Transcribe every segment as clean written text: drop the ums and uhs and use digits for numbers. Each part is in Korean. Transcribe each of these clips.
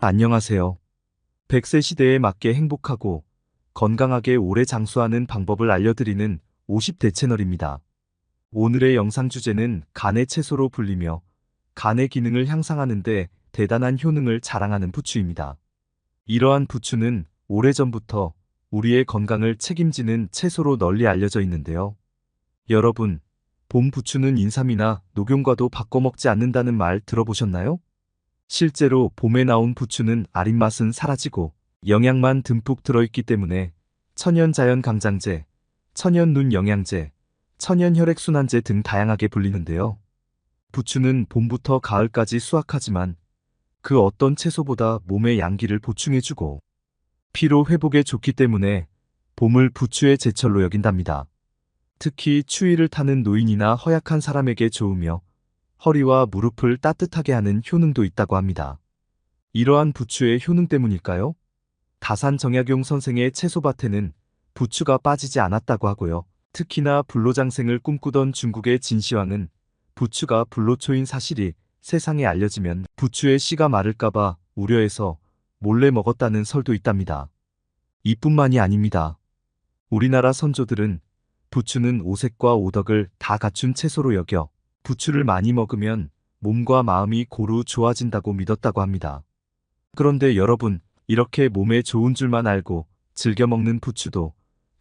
안녕하세요. 100세 시대에 맞게 행복하고 건강하게 오래 장수하는 방법을 알려드리는 50대 채널입니다. 오늘의 영상 주제는 간의 채소로 불리며 간의 기능을 향상하는 데 대단한 효능을 자랑하는 부추입니다. 이러한 부추는 오래전부터 우리의 건강을 책임지는 채소로 널리 알려져 있는데요. 여러분, 봄 부추는 인삼이나 녹용과도 바꿔 먹지 않는다는 말 들어보셨나요? 실제로 봄에 나온 부추는 아린 맛은 사라지고 영양만 듬뿍 들어있기 때문에 천연 자연 강장제, 천연 눈 영양제, 천연 혈액순환제 등 다양하게 불리는데요. 부추는 봄부터 가을까지 수확하지만 그 어떤 채소보다 몸의 양기를 보충해주고 피로 회복에 좋기 때문에 봄을 부추의 제철로 여긴답니다. 특히 추위를 타는 노인이나 허약한 사람에게 좋으며 허리와 무릎을 따뜻하게 하는 효능도 있다고 합니다. 이러한 부추의 효능 때문일까요? 다산 정약용 선생의 채소밭에는 부추가 빠지지 않았다고 하고요. 특히나 불로장생을 꿈꾸던 중국의 진시황은 부추가 불로초인 사실이 세상에 알려지면 부추의 씨가 마를까봐 우려해서 몰래 먹었다는 설도 있답니다. 이뿐만이 아닙니다. 우리나라 선조들은 부추는 오색과 오덕을 다 갖춘 채소로 여겨 부추를 많이 먹으면 몸과 마음이 고루 좋아진다고 믿었다고 합니다. 그런데 여러분, 이렇게 몸에 좋은 줄만 알고 즐겨 먹는 부추도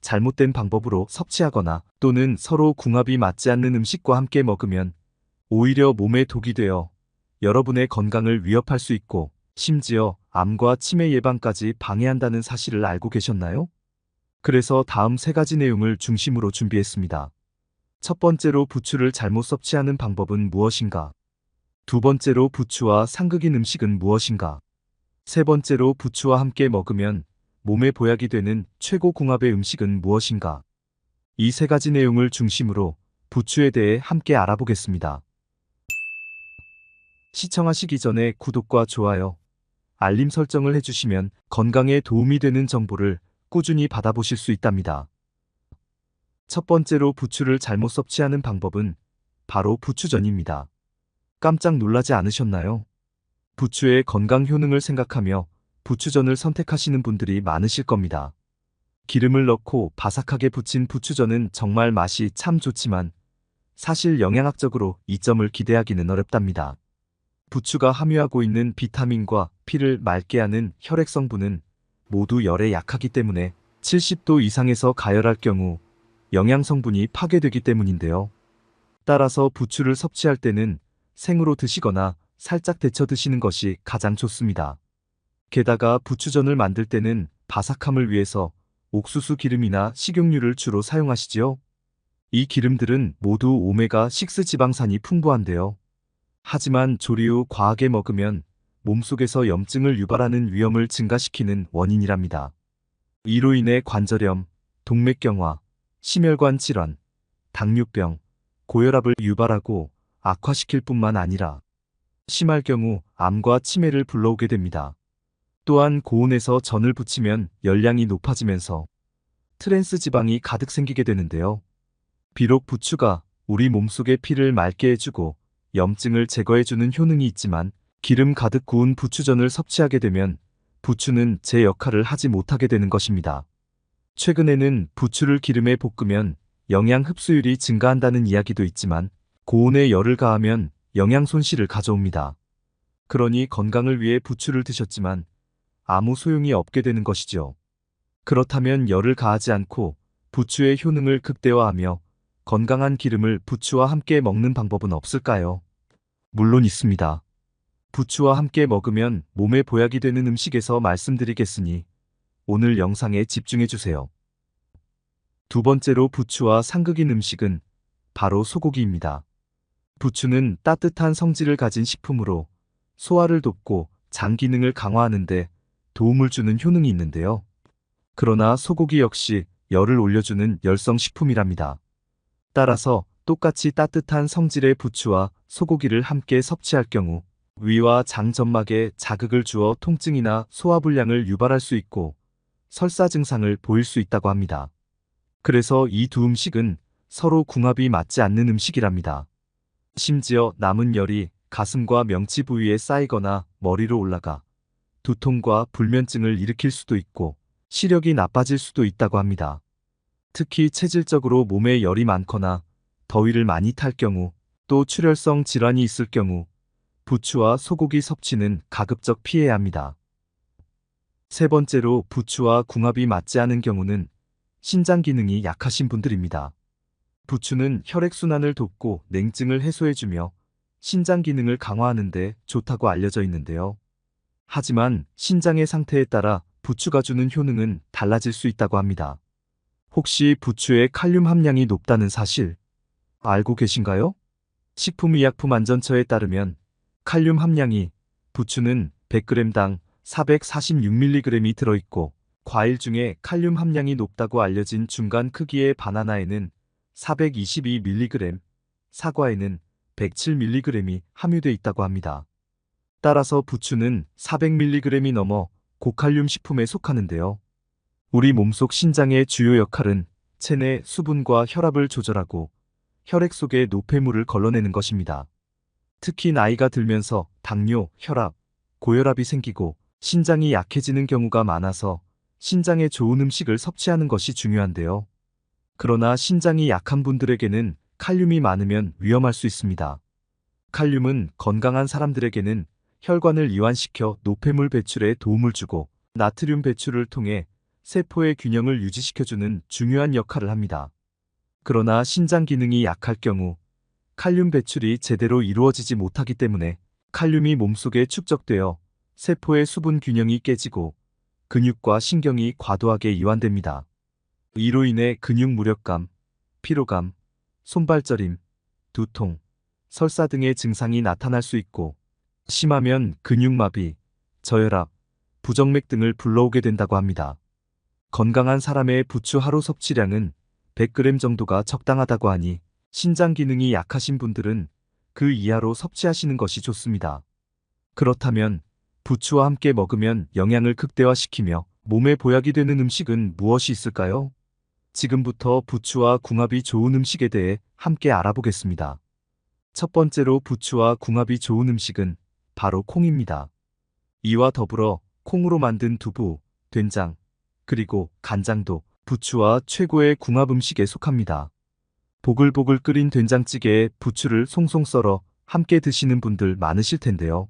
잘못된 방법으로 섭취하거나 또는 서로 궁합이 맞지 않는 음식과 함께 먹으면 오히려 몸에 독이 되어 여러분의 건강을 위협할 수 있고 심지어 암과 치매 예방까지 방해한다는 사실을 알고 계셨나요? 그래서 다음 3가지 내용을 중심으로 준비했습니다. 첫 번째로 부추를 잘못 섭취하는 방법은 무엇인가? 두 번째로 부추와 상극인 음식은 무엇인가? 세 번째로 부추와 함께 먹으면 몸에 보약이 되는 최고 궁합의 음식은 무엇인가? 이 3가지 내용을 중심으로 부추에 대해 함께 알아보겠습니다. 시청하시기 전에 구독과 좋아요, 알림 설정을 해주시면 건강에 도움이 되는 정보를 꾸준히 받아보실 수 있답니다. 첫 번째로 부추를 잘못 섭취하는 방법은 바로 부추전입니다. 깜짝 놀라지 않으셨나요? 부추의 건강 효능을 생각하며 부추전을 선택하시는 분들이 많으실 겁니다. 기름을 넣고 바삭하게 부친 부추전은 정말 맛이 참 좋지만 사실 영양학적으로 이점을 기대하기는 어렵답니다. 부추가 함유하고 있는 비타민과 피를 맑게 하는 혈액 성분은 모두 열에 약하기 때문에 70도 이상에서 가열할 경우 영양 성분이 파괴되기 때문인데요. 따라서 부추를 섭취할 때는 생으로 드시거나 살짝 데쳐 드시는 것이 가장 좋습니다. 게다가 부추전을 만들 때는 바삭함을 위해서 옥수수 기름이나 식용유를 주로 사용하시지요. 이 기름들은 모두 오메가6 지방산이 풍부한데요. 하지만 조리 후 과하게 먹으면 몸속에서 염증을 유발하는 위험을 증가시키는 원인이랍니다. 이로 인해 관절염, 동맥경화, 심혈관 질환, 당뇨병, 고혈압을 유발하고 악화시킬 뿐만 아니라 심할 경우 암과 치매를 불러오게 됩니다. 또한 고온에서 전을 부치면 열량이 높아지면서 트랜스 지방이 가득 생기게 되는데요. 비록 부추가 우리 몸속의 피를 맑게 해주고 염증을 제거해주는 효능이 있지만 기름 가득 구운 부추전을 섭취하게 되면 부추는 제 역할을 하지 못하게 되는 것입니다. 최근에는 부추를 기름에 볶으면 영양 흡수율이 증가한다는 이야기도 있지만 고온에 열을 가하면 영양 손실을 가져옵니다. 그러니 건강을 위해 부추를 드셨지만 아무 소용이 없게 되는 것이죠. 그렇다면 열을 가하지 않고 부추의 효능을 극대화하며 건강한 기름을 부추와 함께 먹는 방법은 없을까요? 물론 있습니다. 부추와 함께 먹으면 몸에 보약이 되는 음식에서 말씀드리겠으니 오늘 영상에 집중해주세요. 두 번째로 부추와 상극인 음식은 바로 소고기입니다. 부추는 따뜻한 성질을 가진 식품으로 소화를 돕고 장 기능을 강화하는 데 도움을 주는 효능이 있는데요. 그러나 소고기 역시 열을 올려주는 열성 식품이랍니다. 따라서 똑같이 따뜻한 성질의 부추와 소고기를 함께 섭취할 경우 위와 장 점막에 자극을 주어 통증이나 소화불량을 유발할 수 있고 설사 증상을 보일 수 있다고 합니다. 그래서 이 두 음식은 서로 궁합이 맞지 않는 음식이랍니다. 심지어 남은 열이 가슴과 명치 부위에 쌓이거나 머리로 올라가 두통과 불면증을 일으킬 수도 있고 시력이 나빠질 수도 있다고 합니다. 특히 체질적으로 몸에 열이 많거나 더위를 많이 탈 경우, 또 출혈성 질환이 있을 경우 부추와 소고기 섭취는 가급적 피해야 합니다. 세 번째로 부추와 궁합이 맞지 않은 경우는 신장 기능이 약하신 분들입니다. 부추는 혈액순환을 돕고 냉증을 해소해주며 신장 기능을 강화하는 데 좋다고 알려져 있는데요. 하지만 신장의 상태에 따라 부추가 주는 효능은 달라질 수 있다고 합니다. 혹시 부추의 칼륨 함량이 높다는 사실 알고 계신가요? 식품의약품안전처에 따르면 칼륨 함량이 부추는 100g당 446mg이 들어있고 과일 중에 칼륨 함량이 높다고 알려진 중간 크기의 바나나에는 422mg, 사과에는 107mg이 함유돼 있다고 합니다. 따라서 부추는 400mg이 넘어 고칼륨 식품에 속하는데요. 우리 몸속 신장의 주요 역할은 체내 수분과 혈압을 조절하고 혈액 속의 노폐물을 걸러내는 것입니다. 특히 나이가 들면서 당뇨, 혈압, 고혈압이 생기고 신장이 약해지는 경우가 많아서 신장에 좋은 음식을 섭취하는 것이 중요한데요. 그러나 신장이 약한 분들에게는 칼륨이 많으면 위험할 수 있습니다. 칼륨은 건강한 사람들에게는 혈관을 이완시켜 노폐물 배출에 도움을 주고 나트륨 배출을 통해 세포의 균형을 유지시켜주는 중요한 역할을 합니다. 그러나 신장 기능이 약할 경우 칼륨 배출이 제대로 이루어지지 못하기 때문에 칼륨이 몸속에 축적되어 세포의 수분 균형이 깨지고 근육과 신경이 과도하게 이완됩니다. 이로 인해 근육 무력감, 피로감, 손발저림, 두통, 설사 등의 증상이 나타날 수 있고 심하면 근육마비, 저혈압, 부정맥 등을 불러오게 된다고 합니다. 건강한 사람의 부추 하루 섭취량은 100g 정도가 적당하다고 하니 신장 기능이 약하신 분들은 그 이하로 섭취하시는 것이 좋습니다. 그렇다면 부추와 함께 먹으면 영양을 극대화시키며 몸에 보약이 되는 음식은 무엇이 있을까요? 지금부터 부추와 궁합이 좋은 음식에 대해 함께 알아보겠습니다. 첫 번째로 부추와 궁합이 좋은 음식은 바로 콩입니다. 이와 더불어 콩으로 만든 두부, 된장, 그리고 간장도 부추와 최고의 궁합 음식에 속합니다. 보글보글 끓인 된장찌개에 부추를 송송 썰어 함께 드시는 분들 많으실 텐데요.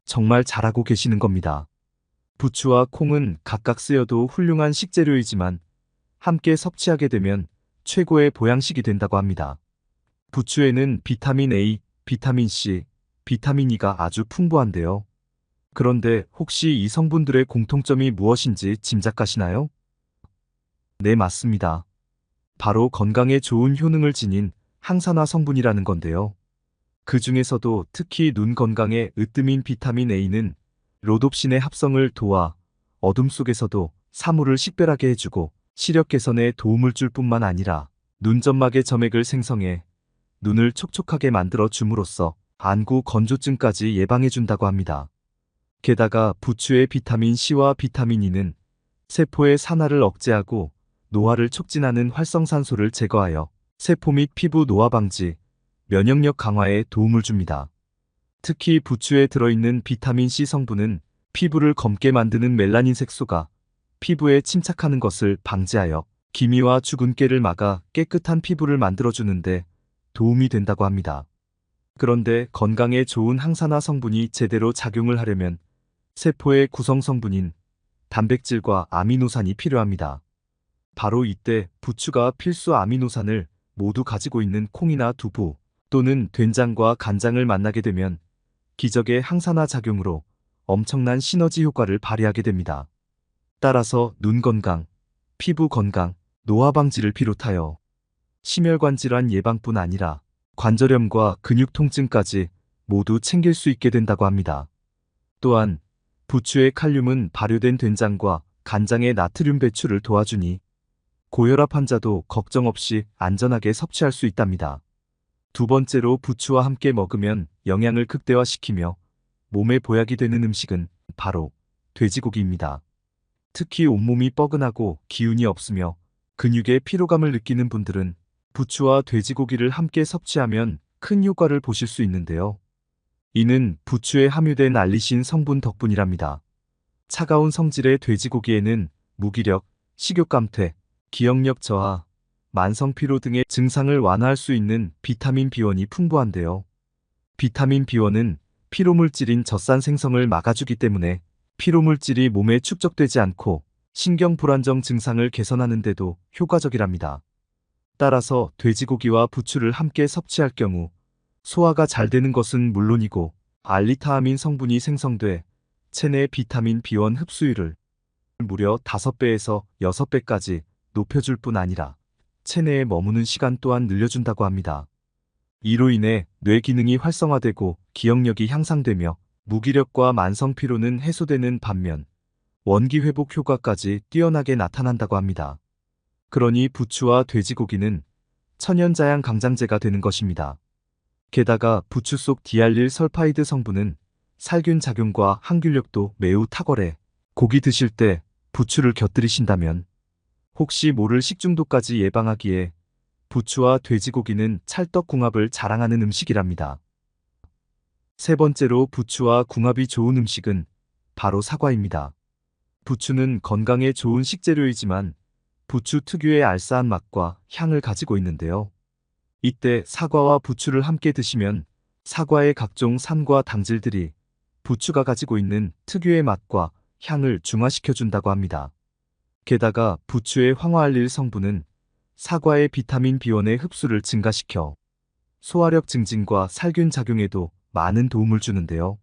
정말 잘하고 계시는 겁니다. 부추와 콩은 각각 쓰여도 훌륭한 식재료이지만 함께 섭취하게 되면 최고의 보양식이 된다고 합니다. 부추에는 비타민 A, 비타민 C, 비타민 E가 아주 풍부한데요. 그런데 혹시 이 성분들의 공통점이 무엇인지 짐작가시나요? 네, 맞습니다. 바로 건강에 좋은 효능을 지닌 항산화 성분이라는 건데요. 그 중에서도 특히 눈 건강에 으뜸인 비타민 A는 로놉신의 합성을 도와 어둠 속에서도 사물을 식별하게 해주고 시력 개선에 도움을 줄 뿐만 아니라 눈점막의 점액을 생성해 눈을 촉촉하게 만들어 줌으로써 안구 건조증까지 예방해준다고 합니다. 게다가 부추의 비타민 C와 비타민 E는 세포의 산화를 억제하고 노화를 촉진하는 활성산소를 제거하여 세포 및 피부 노화 방지, 면역력 강화에 도움을 줍니다. 특히 부추에 들어있는 비타민 C 성분은 피부를 검게 만드는 멜라닌 색소가 피부에 침착하는 것을 방지하여 기미와 주근깨를 막아 깨끗한 피부를 만들어주는데 도움이 된다고 합니다. 그런데 건강에 좋은 항산화 성분이 제대로 작용을 하려면 세포의 구성 성분인 단백질과 아미노산이 필요합니다. 바로 이때 부추가 필수 아미노산을 모두 가지고 있는 콩이나 두부 또는 된장과 간장을 만나게 되면 기적의 항산화 작용으로 엄청난 시너지 효과를 발휘하게 됩니다. 따라서 눈 건강, 피부 건강, 노화 방지를 비롯하여 심혈관 질환 예방뿐 아니라 관절염과 근육 통증까지 모두 챙길 수 있게 된다고 합니다. 또한 부추의 칼륨은 발효된 된장과 간장의 나트륨 배출을 도와주니 고혈압 환자도 걱정 없이 안전하게 섭취할 수 있답니다. 두 번째로 부추와 함께 먹으면 영양을 극대화시키며 몸에 보약이 되는 음식은 바로 돼지고기입니다. 특히 온몸이 뻐근하고 기운이 없으며 근육에 피로감을 느끼는 분들은 부추와 돼지고기를 함께 섭취하면 큰 효과를 보실 수 있는데요. 이는 부추에 함유된 알리신 성분 덕분이랍니다. 차가운 성질의 돼지고기에는 무기력, 식욕감퇴, 기억력 저하, 만성피로 등의 증상을 완화할 수 있는 비타민 B1이 풍부한데요. 비타민 B1은 피로물질인 젖산 생성을 막아주기 때문에 피로물질이 몸에 축적되지 않고 신경 불안정 증상을 개선하는 데도 효과적이랍니다. 따라서 돼지고기와 부추를 함께 섭취할 경우 소화가 잘 되는 것은 물론이고 알리타아민 성분이 생성돼 체내 비타민 B1 흡수율을 무려 5배에서 6배까지 높여줄 뿐 아니라 체내에 머무는 시간 또한 늘려준다고 합니다. 이로 인해 뇌 기능이 활성화되고 기억력이 향상되며 무기력과 만성 피로는 해소되는 반면 원기 회복 효과까지 뛰어나게 나타난다고 합니다. 그러니 부추와 돼지고기는 천연자양 강장제가 되는 것입니다. 게다가 부추 속 디알릴 설파이드 성분은 살균 작용과 항균력도 매우 탁월해 고기 드실 때 부추를 곁들이신다면 혹시 모를 식중독까지 예방하기에 부추와 돼지고기는 찰떡궁합을 자랑하는 음식이랍니다. 세 번째로 부추와 궁합이 좋은 음식은 바로 사과입니다. 부추는 건강에 좋은 식재료이지만 부추 특유의 알싸한 맛과 향을 가지고 있는데요. 이때 사과와 부추를 함께 드시면 사과의 각종 산과 당질들이 부추가 가지고 있는 특유의 맛과 향을 중화시켜준다고 합니다. 게다가 부추의 황화알릴 성분은 사과의 비타민 B1의 흡수를 증가시켜 소화력 증진과 살균 작용에도 많은 도움을 주는데요.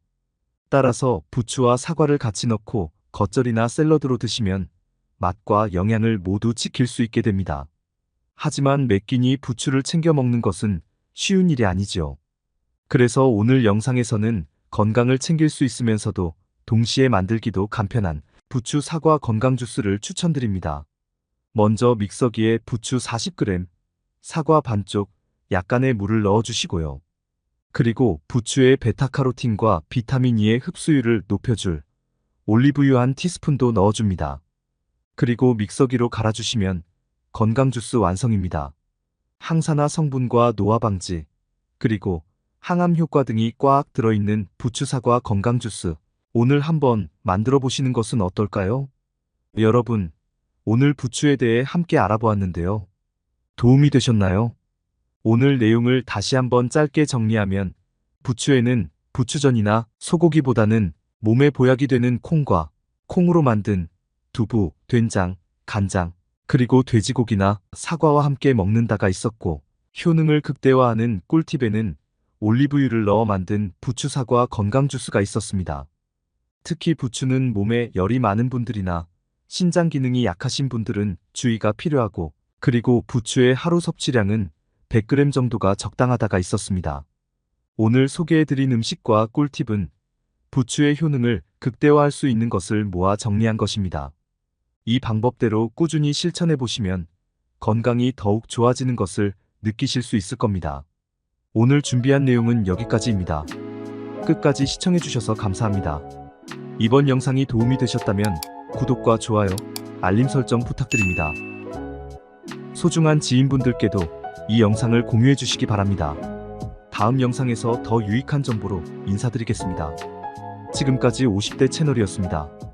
따라서 부추와 사과를 같이 넣고 겉절이나 샐러드로 드시면 맛과 영양을 모두 지킬 수 있게 됩니다. 하지만 매 끼니 부추를 챙겨 먹는 것은 쉬운 일이 아니죠. 그래서 오늘 영상에서는 건강을 챙길 수 있으면서도 동시에 만들기도 간편한 부추 사과 건강 주스를 추천드립니다. 먼저 믹서기에 부추 40g, 사과 반쪽, 약간의 물을 넣어주시고요. 그리고 부추의 베타카로틴과 비타민 E의 흡수율을 높여줄 올리브유 한 티스푼도 넣어줍니다. 그리고 믹서기로 갈아주시면 건강 주스 완성입니다. 항산화 성분과 노화 방지, 그리고 항암 효과 등이 꽉 들어있는 부추 사과 건강 주스, 오늘 한번 만들어 보시는 것은 어떨까요? 여러분, 오늘 부추에 대해 함께 알아보았는데요. 도움이 되셨나요? 오늘 내용을 다시 한번 짧게 정리하면 부추에는 부추전이나 소고기보다는 몸에 보약이 되는 콩과 콩으로 만든 두부, 된장, 간장, 그리고 돼지고기나 사과와 함께 먹는다가 있었고 효능을 극대화하는 꿀팁에는 올리브유를 넣어 만든 부추 사과 건강 주스가 있었습니다. 특히 부추는 몸에 열이 많은 분들이나 신장 기능이 약하신 분들은 주의가 필요하고 그리고 부추의 하루 섭취량은 100g 정도가 적당하다가 있었습니다. 오늘 소개해드린 음식과 꿀팁은 부추의 효능을 극대화할 수 있는 것을 모아 정리한 것입니다. 이 방법대로 꾸준히 실천해 보시면 건강이 더욱 좋아지는 것을 느끼실 수 있을 겁니다. 오늘 준비한 내용은 여기까지입니다. 끝까지 시청해 주셔서 감사합니다. 이번 영상이 도움이 되셨다면 구독과 좋아요, 알림 설정 부탁드립니다. 소중한 지인분들께도 이 영상을 공유해 주시기 바랍니다. 다음 영상에서 더 유익한 정보로 인사드리겠습니다. 지금까지 50대 채널이었습니다.